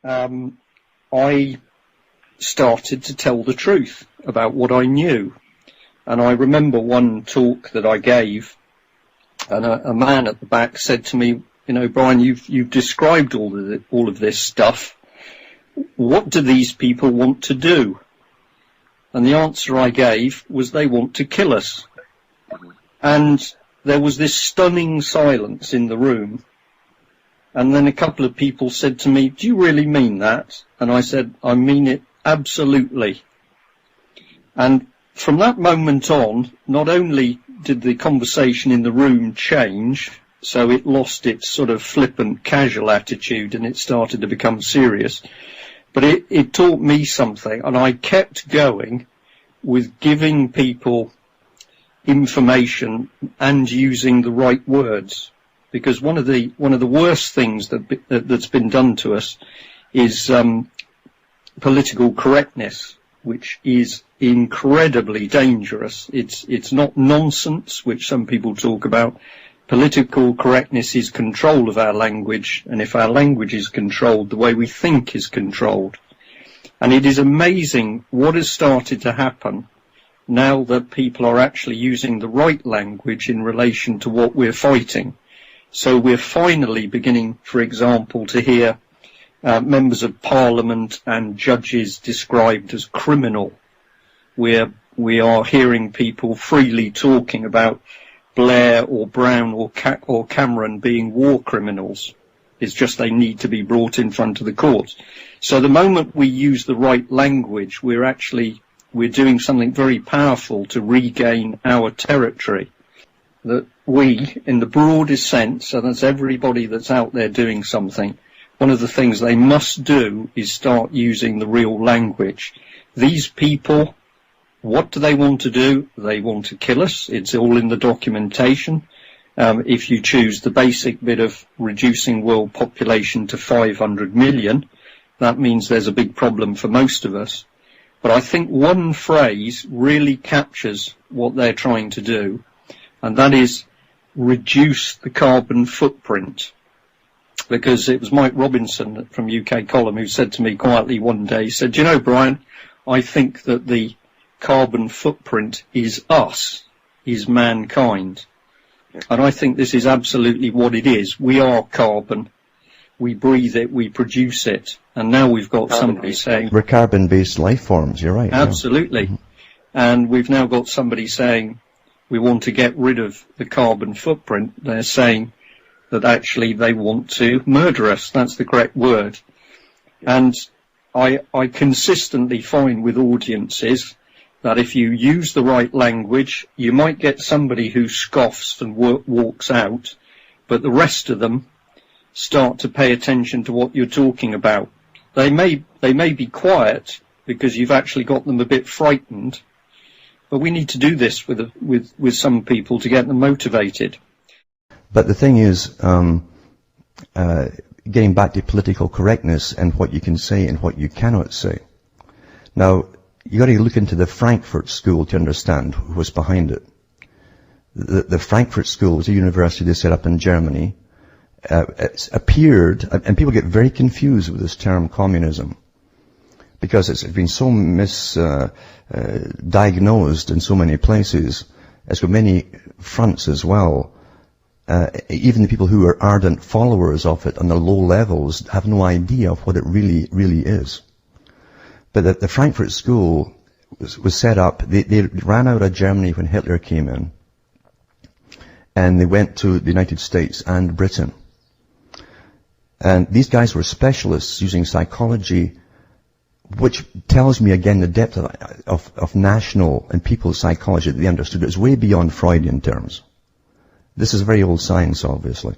I started to tell the truth about what I knew. And I remember one talk that I gave, and a man at the back said to me, you know, Brian, you've described all of this stuff. What do these people want to do? And the answer I gave was they want to kill us. And there was this stunning silence in the room. And then a couple of people said to me, do you really mean that? And I said, I mean it absolutely. And from that moment on, not only did the conversation in the room change, so it lost its sort of flippant, casual attitude and it started to become serious, but it taught me something, and I kept going with giving people information and using the right words. Because one of the worst things that's been done to us is political correctness, which is incredibly dangerous. It's not nonsense, which some people talk about. Political correctness is control of our language, and if our language is controlled, the way we think is controlled. And it is amazing what has started to happen now that people are actually using the right language in relation to what we're fighting. So we're finally beginning, for example, to hear members of parliament and judges described as criminal. We are hearing people freely talking about Blair or Brown or Cameron being war criminals. It's just they need to be brought in front of the courts. So the moment we use the right language, we're doing something very powerful to regain our territory. That we, in the broadest sense, and that's everybody that's out there doing something, one of the things they must do is start using the real language. These people, what do they want to do? They want to kill us. It's all in the documentation. If you choose the basic bit of reducing world population to 500 million, that means there's a big problem for most of us. But I think one phrase really captures what they're trying to do, and that is reduce the carbon footprint. Because it was Mike Robinson from UK Column who said to me quietly one day, he said, you know, Brian, I think that the carbon footprint is us, is mankind. And I think this is absolutely what it is. We are carbon. We breathe it, we produce it. And now we've got somebody saying... We're carbon-based life forms, you're right. Absolutely. Yeah. And we've now got somebody saying we want to get rid of the carbon footprint. They're saying that actually they want to murder us. That's the correct word. And I consistently find with audiences that if you use the right language, you might get somebody who scoffs and walks out, but the rest of them start to pay attention to what you're talking about. They may be quiet because you've actually got them a bit frightened, but we need to do this with some people to get them motivated. But the thing is, getting back to political correctness and what you can say and what you cannot say. Now, you got to look into the Frankfurt School to understand who was behind it. The Frankfurt School was a university they set up in Germany. It's appeared, and people get very confused with this term communism, because it's been so misdiagnosed in so many places. It's got many fronts as well. Even the people who are ardent followers of it on the low levels have no idea of what it really is. But the Frankfurt School was set up. They ran out of Germany when Hitler came in, and they went to the United States and Britain. And these guys were specialists using psychology, which tells me again the depth of national and people's psychology that they understood. It was way beyond Freudian terms. This is very old science, obviously.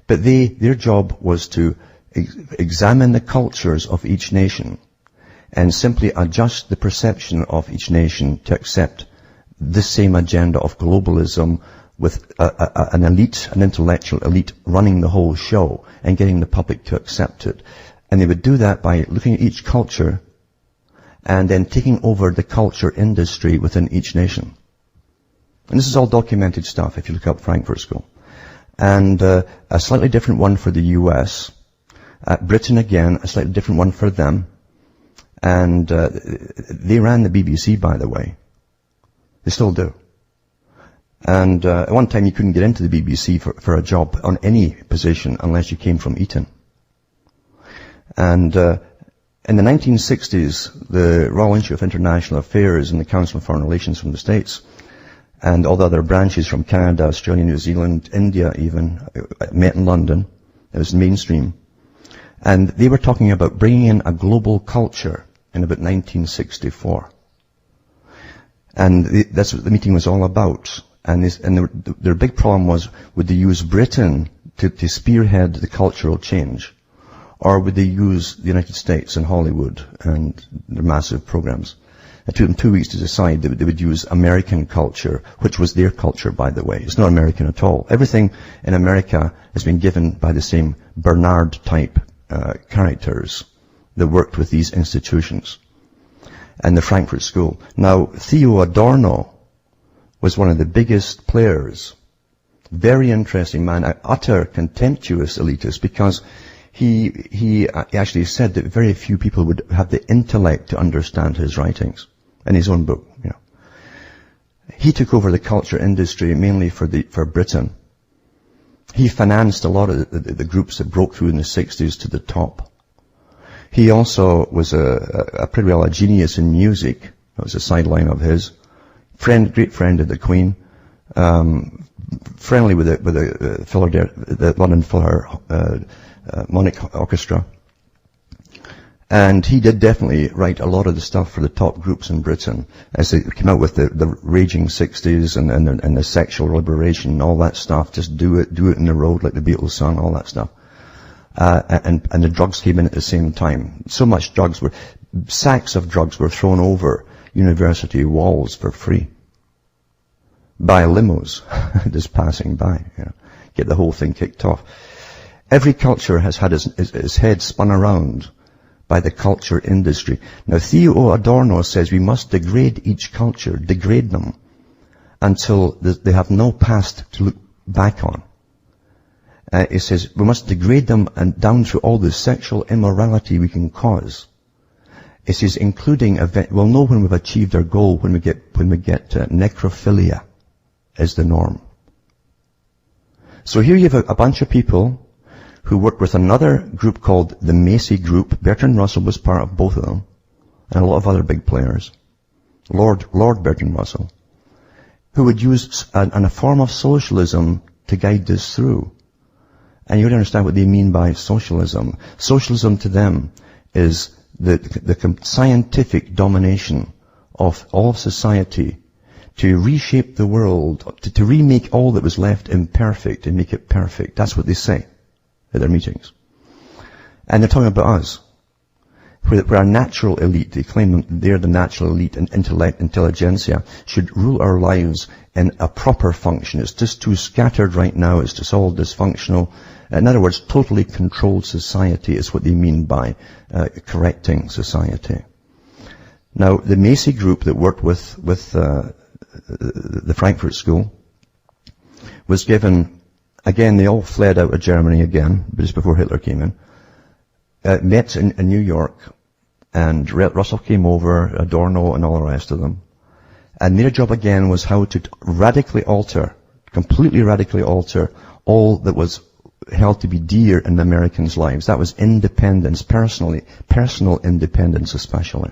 But their job was to examine the cultures of each nation and simply adjust the perception of each nation to accept this same agenda of globalism with an intellectual elite running the whole show and getting the public to accept it. And they would do that by looking at each culture and then taking over the culture industry within each nation. And this is all documented stuff if you look up Frankfurt School. And a slightly different one for the US. Britain, again, a slightly different one for them. And they ran the BBC, by the way. They still do. And at one time you couldn't get into the BBC for a job on any position unless you came from Eton. And in the 1960s, the Royal Institute of International Affairs and the Council of Foreign Relations from the States and all the other branches from Canada, Australia, New Zealand, India even, met in London. It was mainstream. And they were talking about bringing in a global culture in about 1964. And that's what the meeting was all about. And their big problem was, would they use Britain to spearhead the cultural change? Or would they use the United States and Hollywood and their massive programs? It took them 2 weeks to decide that they would use American culture, which was their culture, by the way. It's not American at all. Everything in America has been given by the same Bernard-type characters that worked with these institutions and the Frankfurt School. Now, Theo Adorno was one of the biggest players. Very interesting man, an utter contemptuous elitist, because he actually said that very few people would have the intellect to understand his writings in his own book. You know, he took over the culture industry mainly for Britain. He financed a lot of the groups that broke through in the 60s to the top. He also was pretty well a genius in music. That was a sideline of his. Great friend of the Queen. Friendly with the London Philharmonic Orchestra. And he did definitely write a lot of the stuff for the top groups in Britain as they came out with the raging 60s and the sexual liberation and all that stuff. Just do it in the road like the Beatles song, all that stuff. And the drugs came in at the same time. So much sacks of drugs were thrown over university walls for free by limos just passing by, you know, get the whole thing kicked off. Every culture has had its head spun around by the culture industry. Now, Theo Adorno says we must degrade each culture, degrade them, until they have no past to look back on. He says we must degrade them and down through all the sexual immorality we can cause. It says including we'll know when we've achieved our goal when we get necrophilia as the norm. So here you have a bunch of people who worked with another group called the Macy Group. Bertrand Russell was part of both of them, and a lot of other big players. Lord Bertrand Russell, who would use a form of socialism to guide this through. And you would understand what they mean by socialism. Socialism to them is the scientific domination of all society to reshape the world, to remake all that was left imperfect and make it perfect. That's what they say at their meetings. And they're talking about us. We're a natural elite. They claim they're the natural elite and intelligentsia should rule our lives in a proper function. It's just too scattered right now. It's just all dysfunctional. In other words, totally controlled society is what they mean by correcting society. Now, the Macy Group that worked with the Frankfurt School was given, again, they all fled out of Germany again, just before Hitler came in, met in New York, and Russell came over, Adorno and all the rest of them. And their job again was how to completely radically alter all that was held to be dear in the Americans' lives. That was independence, personal independence especially.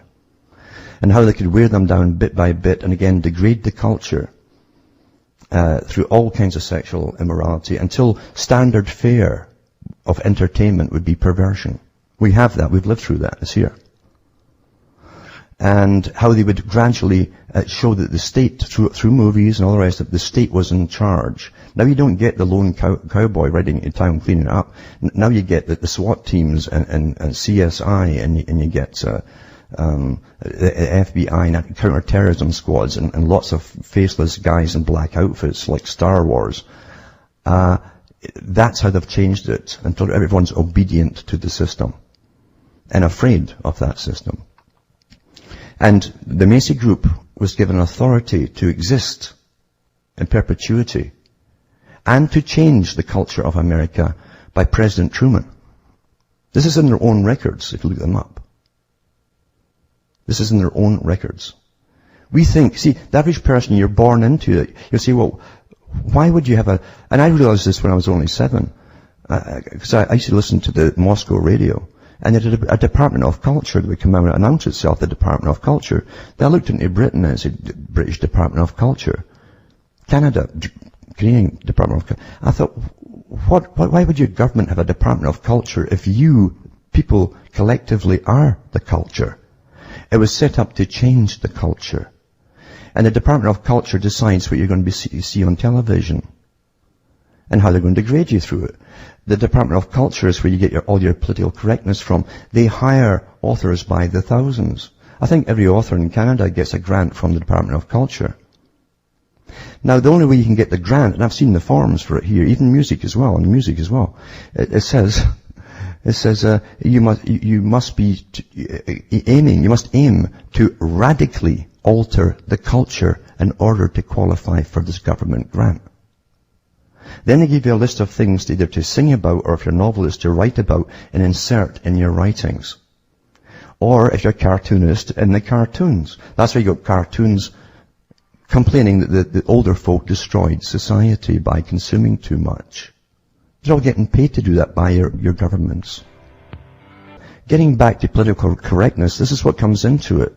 And how they could wear them down bit by bit and again degrade the culture through all kinds of sexual immorality until standard fare of entertainment would be perversion. We have that. We've lived through that. It's here. And how they would gradually show that the state, through movies and all the rest of it, the state was in charge. Now you don't get the lone cowboy riding in town cleaning it up. Now you get the SWAT teams and CSI and you get FBI and counter-terrorism squads and lots of faceless guys in black outfits like Star Wars. That's how they've changed it until everyone's obedient to the system and afraid of that system. And the Macy Group was given authority to exist in perpetuity and to change the culture of America by President Truman. This is in their own records, if you look them up. This is in their own records. We think, see, the average person, you're born into it. You'll say, well, why would you have and I realized this when I was only 7, because I used to listen to the Moscow radio, and it had a Department of Culture that would come out and announce itself, the Department of Culture. Then I looked into Britain and it said British Department of Culture. Canada, Canadian Department of Culture. I thought, why would your government have a Department of Culture if you, people, collectively are the culture? It was set up to change the culture. And the Department of Culture decides what you're going to see on television and how they're going to grade you through it. The Department of Culture is where you get all your political correctness from. They hire authors by the thousands. I think every author in Canada gets a grant from the Department of Culture. Now, the only way you can get the grant, and I've seen the forms for it here, even music as well, it says you must aim to radically alter the culture in order to qualify for this government grant. Then they give you a list of things either to sing about, or if you're a novelist, to write about and insert in your writings. Or if you're a cartoonist, in the cartoons. That's why you got cartoons complaining that the older folk destroyed society by consuming too much. They're all getting paid to do that by your governments. Getting back to political correctness, this is what comes into it.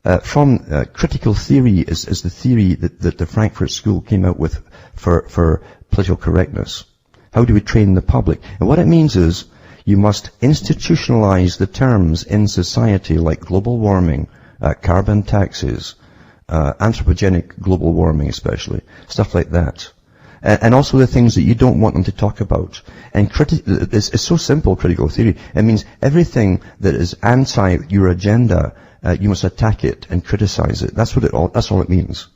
Critical theory is the theory that the Frankfurt School came out with for political correctness. How do we train the public? And what it means is you must institutionalize the terms in society like global warming, carbon taxes, anthropogenic global warming especially, stuff like that. And also the things that you don't want them to talk about. And it's so simple, critical theory. It means everything that is anti your agenda, you must attack it and criticize it. That's all it means.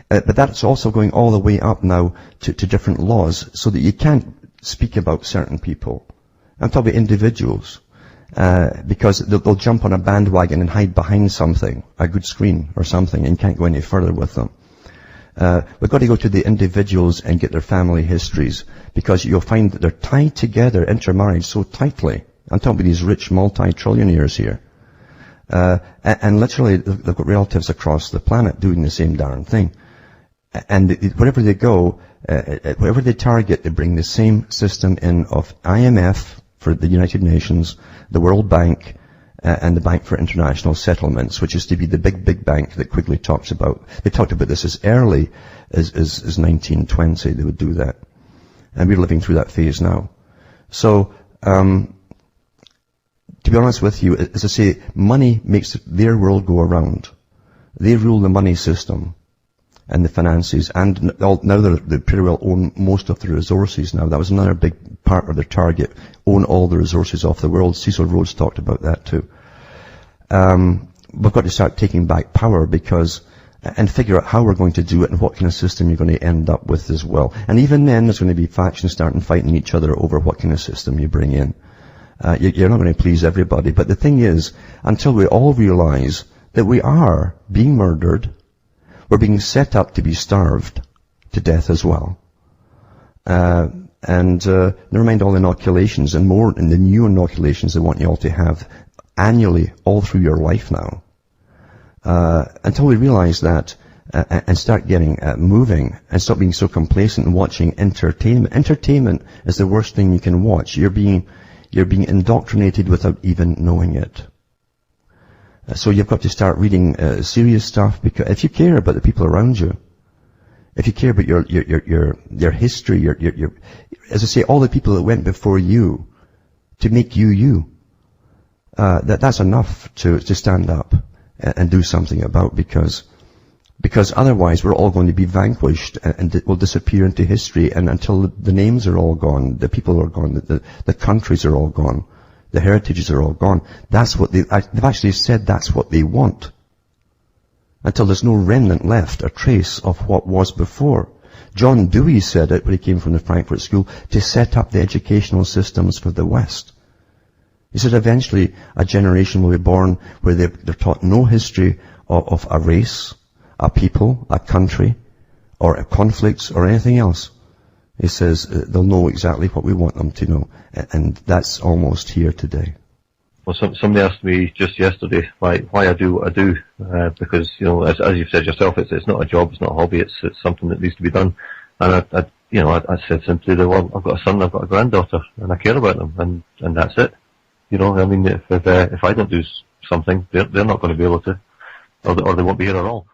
But that's also going all the way up now to different laws, so that you can't speak about certain people. I'm talking about individuals. Because they'll jump on a bandwagon and hide behind something, a good screen or something, and can't go any further with them. We've got to go to the individuals and get their family histories, because you'll find that they're tied together, intermarried so tightly. I'm talking about these rich multi-trillionaires here. And literally, they've got relatives across the planet doing the same darn thing. And wherever they go, wherever they target, they bring the same system in of IMF for the United Nations, the World Bank, and the Bank for International Settlements, which is to be the big bank that Quigley talks about. They talked about this as early as 1920. They would do that. And we're living through that phase now. So, to be honest with you, as I say, money makes their world go around. They rule the money system and the finances, and now they pretty well own most of the resources now. That was another big part of their target, own all the resources of the world. Cecil Rhodes talked about that too. We've got to start taking back power and figure out how we're going to do it and what kind of system you're going to end up with as well. And even then, there's going to be factions starting fighting each other over what kind of system you bring in. You're not going to please everybody. But the thing is, until we all realize that we are being murdered, we're being set up to be starved to death as well. Never mind all inoculations and more in the new inoculations they want you all to have annually all through your life now. Until we realize that and start getting moving and stop being so complacent and watching entertainment. Entertainment is the worst thing you can watch. You're being indoctrinated without even knowing it. So you've got to start reading serious stuff, because if you care about the people around you, if you care about your history, your as I say, all the people that went before you to make you, that's enough to stand up and do something about, because otherwise we're all going to be vanquished and it will disappear into history, and until the names are all gone, the people are gone, the countries are all gone, the heritages are all gone. That's what they've actually said, that's what they want. Until there's no remnant left, a trace of what was before. John Dewey said it when he came from the Frankfurt School, to set up the educational systems for the West. He said eventually a generation will be born where they're taught no history of a race, a people, a country, or conflicts, or anything else. He says they'll know exactly what we want them to know, and that's almost here today. Well, somebody asked me just yesterday why I do what I do, because, you know, as you've said yourself, it's not a job, it's not a hobby, it's something that needs to be done. And I said simply that, well, I've got a son, I've got a granddaughter, and I care about them, and that's it. You know, I mean, if I don't do something, they're not going to be able to, or they won't be here at all.